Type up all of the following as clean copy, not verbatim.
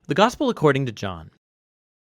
The Gospel according to John.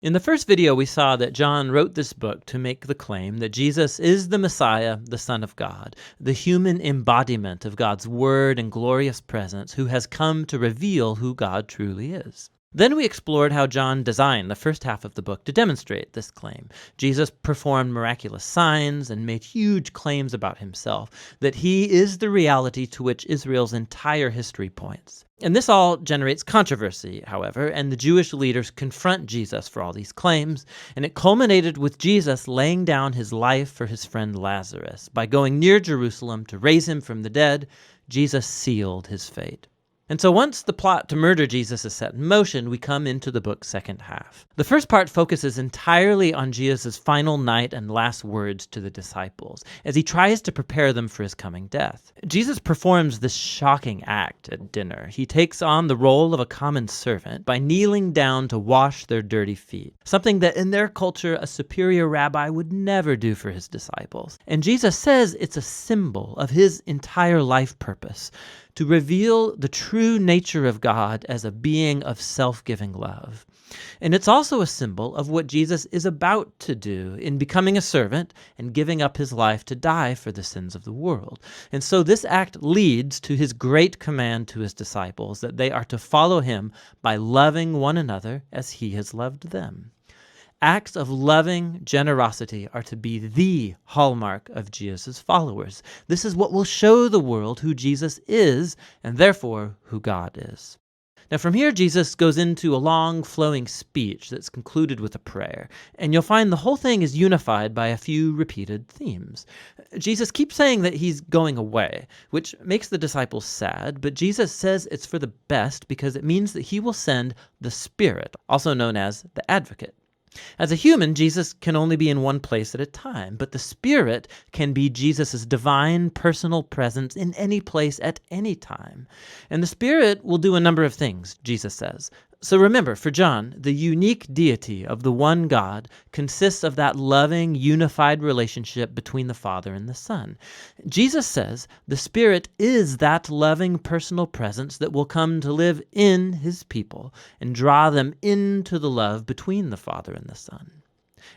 In the first video, we saw that John wrote this book to make the claim that Jesus is the Messiah, the Son of God, the human embodiment of God's word and glorious presence who has come to reveal who God truly is. Then we explored how John designed the first half of the book to demonstrate this claim. Jesus performed miraculous signs and made huge claims about himself, that he is the reality to which Israel's entire history points. And this all generates controversy, however, and the Jewish leaders confront Jesus for all these claims, and it culminated with Jesus laying down his life for his friend Lazarus. By going near Jerusalem to raise him from the dead, Jesus sealed his fate. And so once the plot to murder Jesus is set in motion, we come into the book's second half. The first part focuses entirely on Jesus' final night and last words to the disciples, as he tries to prepare them for his coming death. Jesus performs this shocking act at dinner. He takes on the role of a common servant by kneeling down to wash their dirty feet, something that in their culture a superior rabbi would never do for his disciples. And Jesus says it's a symbol of his entire life purpose, to reveal the true nature of God as a being of self-giving love. And it's also a symbol of what Jesus is about to do in becoming a servant and giving up his life to die for the sins of the world. And so this act leads to his great command to his disciples that they are to follow him by loving one another as he has loved them. Acts of loving generosity are to be the hallmark of Jesus' followers. This is what will show the world who Jesus is, and therefore who God is. Now from here, Jesus goes into a long, flowing speech that's concluded with a prayer, and you'll find the whole thing is unified by a few repeated themes. Jesus keeps saying that he's going away, which makes the disciples sad, but Jesus says it's for the best because it means that he will send the Spirit, also known as the Advocate. As a human, Jesus can only be in one place at a time, but the Spirit can be Jesus' divine personal presence in any place at any time. And the Spirit will do a number of things, Jesus says. So remember, for John, the unique deity of the one God consists of that loving, unified relationship between the Father and the Son. Jesus says the Spirit is that loving personal presence that will come to live in his people and draw them into the love between the Father and the Son.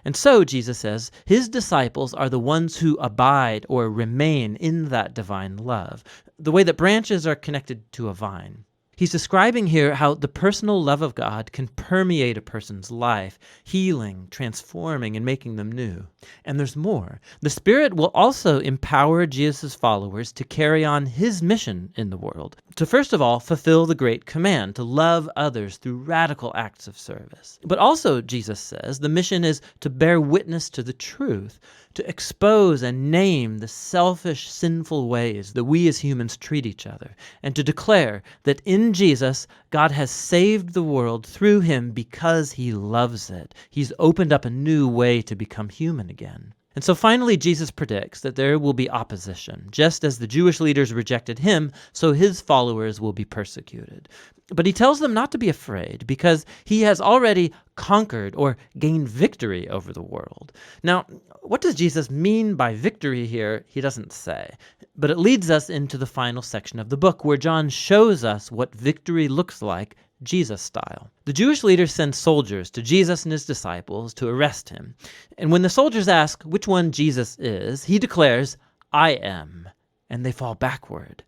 And so, Jesus says, his disciples are the ones who abide or remain in that divine love, the way that branches are connected to a vine. He's describing here how the personal love of God can permeate a person's life, healing, transforming, and making them new. And there's more. The Spirit will also empower Jesus' followers to carry on his mission in the world, to first of all fulfill the great command to love others through radical acts of service. But also, Jesus says, the mission is to bear witness to the truth, to expose and name the selfish, sinful ways that we as humans treat each other, and to declare that in Jesus, God has saved the world through him because he loves it. He's opened up a new way to become human again. And so finally, Jesus predicts that there will be opposition. Just as the Jewish leaders rejected him, so his followers will be persecuted. But he tells them not to be afraid because he has already conquered or gained victory over the world. Now, what does Jesus mean by victory here? He doesn't say. But it leads us into the final section of the book where John shows us what victory looks like Jesus style. The Jewish leaders send soldiers to Jesus and his disciples to arrest him. And when the soldiers ask which one Jesus is, he declares, "I am," and they fall backward.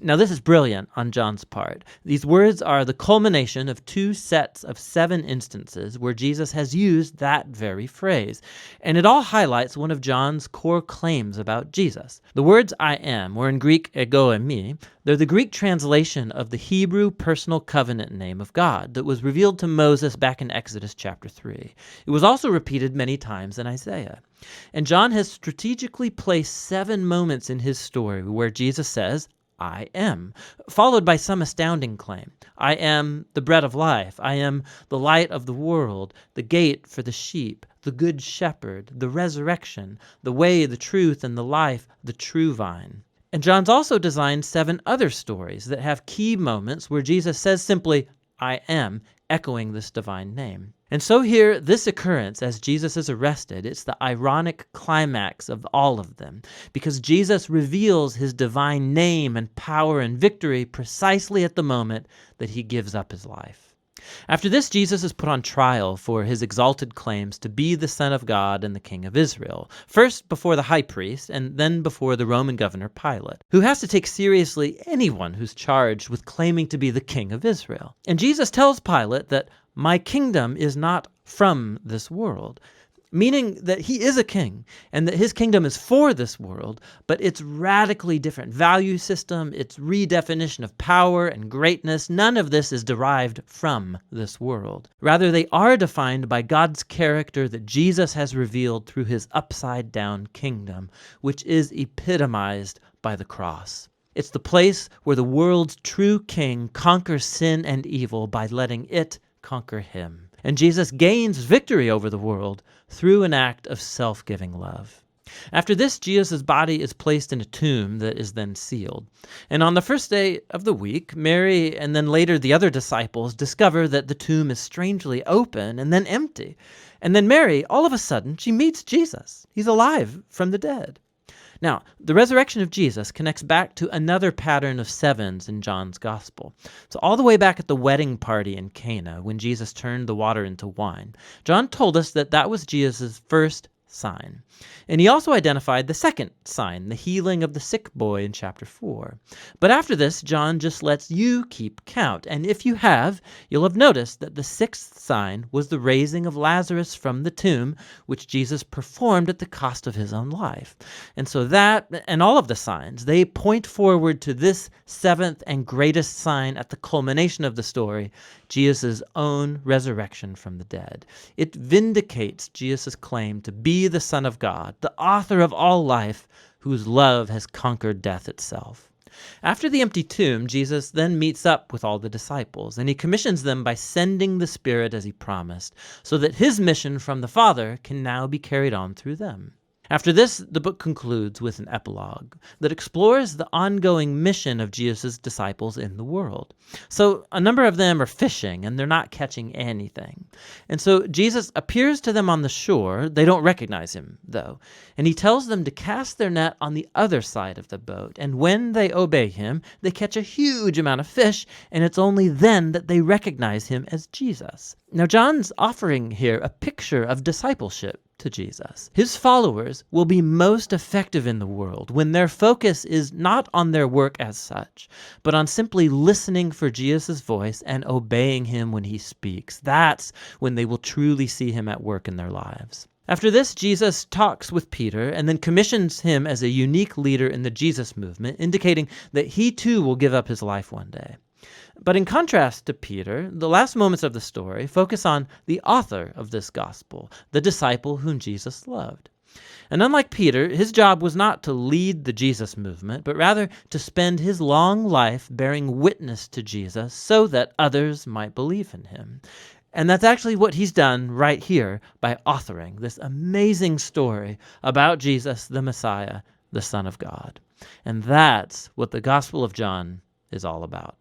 Now this is brilliant on John's part. These words are the culmination of 2 sets of 7 instances where Jesus has used that very phrase. And it all highlights one of John's core claims about Jesus. The words "I am," or in Greek ego eimi, they're the Greek translation of the Hebrew personal covenant name of God that was revealed to Moses back in Exodus chapter 3. It was also repeated many times in Isaiah. And John has strategically placed 7 moments in his story where Jesus says, "I am," followed by some astounding claim. I am the bread of life. I am the light of the world, the gate for the sheep, the good shepherd, the resurrection, the way, the truth, and the life, the true vine. And John's also designed 7 other stories that have key moments where Jesus says simply, "I am," echoing this divine name. And so here, this occurrence as Jesus is arrested, it's the ironic climax of all of them, because Jesus reveals his divine name and power and victory precisely at the moment that he gives up his life. After this, Jesus is put on trial for his exalted claims to be the Son of God and the King of Israel, first before the high priest and then before the Roman governor Pilate, who has to take seriously anyone who's charged with claiming to be the King of Israel. And Jesus tells Pilate that my kingdom is not from this world, meaning that he is a king and that his kingdom is for this world, but its radically different value system, its redefinition of power and greatness, none of this is derived from this world. Rather, they are defined by God's character that Jesus has revealed through his upside-down kingdom, which is epitomized by the cross. It's the place where the world's true king conquers sin and evil by letting it conquer him. And Jesus gains victory over the world through an act of self-giving love. After this, Jesus' body is placed in a tomb that is then sealed. And on the first day of the week, Mary and then later the other disciples discover that the tomb is strangely open and then empty. And then Mary, all of a sudden, she meets Jesus. He's alive from the dead. Now, the resurrection of Jesus connects back to another pattern of sevens in John's gospel. So all the way back at the wedding party in Cana, when Jesus turned the water into wine, John told us that that was Jesus' first sign. And he also identified the second sign, the healing of the sick boy in chapter 4. But after this, John just lets you keep count. And if you have, you'll have noticed that the sixth sign was the raising of Lazarus from the tomb, which Jesus performed at the cost of his own life. And so that, and all of the signs, they point forward to this seventh and greatest sign at the culmination of the story, Jesus' own resurrection from the dead. It vindicates Jesus' claim to be the Son of God, the author of all life, whose love has conquered death itself. After the empty tomb, Jesus then meets up with all the disciples, and he commissions them by sending the Spirit as he promised, so that his mission from the Father can now be carried on through them. After this, the book concludes with an epilogue that explores the ongoing mission of Jesus' disciples in the world. So a number of them are fishing and they're not catching anything. And so Jesus appears to them on the shore. They don't recognize him, though. And he tells them to cast their net on the other side of the boat. And when they obey him, they catch a huge amount of fish, and it's only then that they recognize him as Jesus. Now, John's offering here a picture of discipleship to Jesus. His followers will be most effective in the world when their focus is not on their work as such, but on simply listening for Jesus' voice and obeying him when he speaks. That's when they will truly see him at work in their lives. After this, Jesus talks with Peter and then commissions him as a unique leader in the Jesus movement, indicating that he too will give up his life one day. But in contrast to Peter, the last moments of the story focus on the author of this gospel, the disciple whom Jesus loved. And unlike Peter, his job was not to lead the Jesus movement, but rather to spend his long life bearing witness to Jesus so that others might believe in him. And that's actually what he's done right here by authoring this amazing story about Jesus, the Messiah, the Son of God. And that's what the Gospel of John is all about.